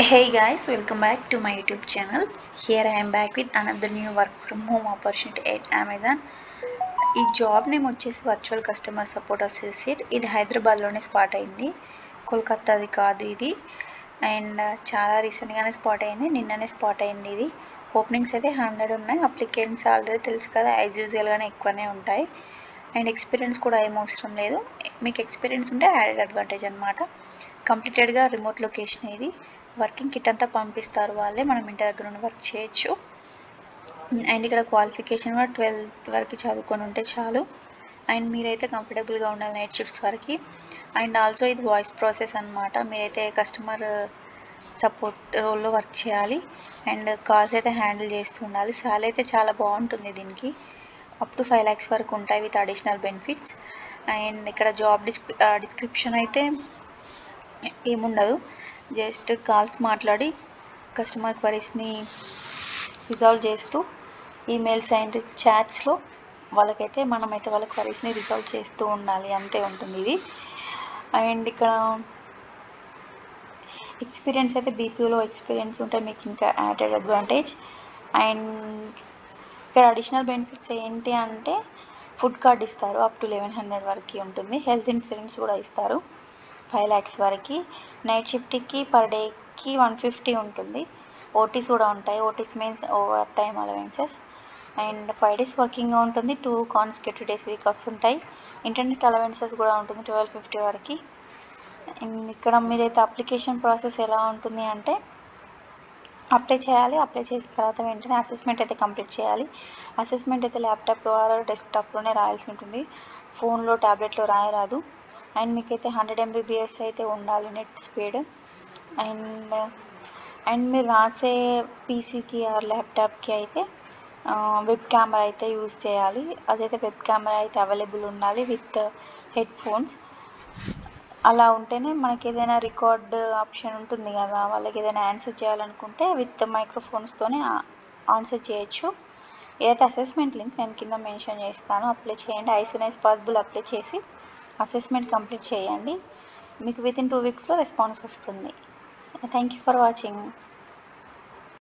Hey guys, welcome back to my YouTube channel. Here I am back with another new work from home opportunity at Amazon. ఈ job name వచ్చేసి virtual customer support associate. ఇది హైదరాబాద్లోనే spot అయింది, కోల్కతాది కాదు ఇది. And చాలా రీసెంట్గానే spot అయింది, నిన్ననే స్పాట్ అయింది ఇది. ఓపెనింగ్స్ అయితే 100 ఉన్నాయి. అప్లికెంట్స్ ఆల్రెడీ తెలుసు కదా, యాజ్ యూజువల్గానే ఎక్కువనే ఉంటాయి. అండ్ ఎక్స్పీరియన్స్ కూడా ఏం అవసరం లేదు. మీకు ఎక్స్పీరియన్స్ ఉంటే యాడెడ్ అడ్వాంటేజ్ అనమాట. కంప్లీటెడ్గా రిమోట్ లొకేషన్ ఇది. వర్కింగ్ కిట్ అంతా పంపిస్తారు వాళ్ళే, మనం ఇంటి దగ్గర నుండి వర్క్ చేయొచ్చు. అండ్ ఇక్కడ క్వాలిఫికేషన్ కూడా 12th వరకు చదువుకొని ఉంటే చాలు. అండ్ మీరైతే కంఫర్టబుల్గా ఉండాలి నైట్ షిఫ్ట్స్ వరకు. అండ్ ఆల్సో ఇది వాయిస్ ప్రాసెస్ అనమాట. మీరైతే కస్టమర్ సపోర్ట్ రోల్లో వర్క్ చేయాలి అండ్ కాల్స్ అయితే హ్యాండిల్ చేస్తూ ఉండాలి. శాలరీ అయితే చాలా బాగుంటుంది దీనికి, అప్ టు 5 lakhs వరకు ఉంటాయి విత్ అడిషనల్ బెనిఫిట్స్. అండ్ ఇక్కడ జాబ్ డిస్క్రిప్షన్ అయితే ఏముండదు, జస్ట్ కాల్స్ మాట్లాడి కస్టమర్ క్వరీస్ని రిజాల్వ్ చేస్తూ ఈమెయిల్స్ అండ్ చాట్స్లో వాళ్ళకైతే మనమైతే వాళ్ళ క్వరీస్ని రిజాల్వ్ చేస్తూ ఉండాలి, అంతే ఉంటుంది ఇది. అండ్ ఇక్కడ ఎక్స్పీరియన్స్ అయితే బీపీఓలో ఎక్స్పీరియన్స్ ఉంటే మీకు ఇంకా యాడెడ్ అడ్వాంటేజ్. అండ్ ఇక్కడ అడిషనల్ బెనిఫిట్స్ ఏంటి అంటే ఫుడ్ కార్డ్ ఇస్తారు, అప్ టు 1100 వరకు ఉంటుంది. హెల్త్ ఇన్సూరెన్స్ కూడా ఇస్తారు 5 lakhs వరకు. నైట్ షిఫ్ట్కి పర్ డేకి 150 ఉంటుంది. ఓటీస్ కూడా ఉంటాయి. ఓటీస్ means over time allowances. And 5 days వర్కింగ్గా ఉంటుంది. 2 consecutive days వీక్ ఆఫ్స్ ఉంటాయి. ఇంటర్నెట్ అలవెన్సెస్ కూడా ఉంటుంది 1250 వరకు. అండ్ ఇక్కడ మీరైతే అప్లికేషన్ ప్రాసెస్ ఎలా ఉంటుంది అంటే అప్లై చేయాలి. అప్లై చేసిన తర్వాత వెంటనే అసెస్మెంట్ అయితే కంప్లీట్ చేయాలి. అసెస్మెంట్ అయితే ల్యాప్టాప్లో ఆర్ డెస్క్టాప్లోనే రాయాల్సి ఉంటుంది, ఫోన్లో ట్యాబ్లెట్లో రాయరాదు. అండ్ మీకైతే 100 MBPS అయితే ఉండాలి నెట్ స్పీడ్. అండ్ మీరు రాసే పీసీకి ఆర్ ల్యాప్టాప్కి అయితే వెబ్ కెమెరా అయితే యూజ్ చేయాలి. అదైతే వెబ్ కెమెరా అయితే అవైలబుల్ ఉండాలి విత్ హెడ్ ఫోన్స్. అలా ఉంటేనే మనకి ఏదైనా రికార్డ్ ఆప్షన్ ఉంటుంది కదా, వాళ్ళకి ఏదైనా ఆన్సర్ చేయాలనుకుంటే విత్ మైక్రోఫోన్స్తోనే ఆన్సర్ చేయొచ్చు. ఏదైతే అసెస్మెంట్ లింక్ నేను కింద మెన్షన్ చేస్తాను, అప్లై చేయండి. As soon as possible apply చేసి అసెస్మెంట్ కంప్లీట్ చేయండి. మీకు విత్ ఇన్ 2 weeksలో రెస్పాన్స్ వస్తుంది. Thank you for watching.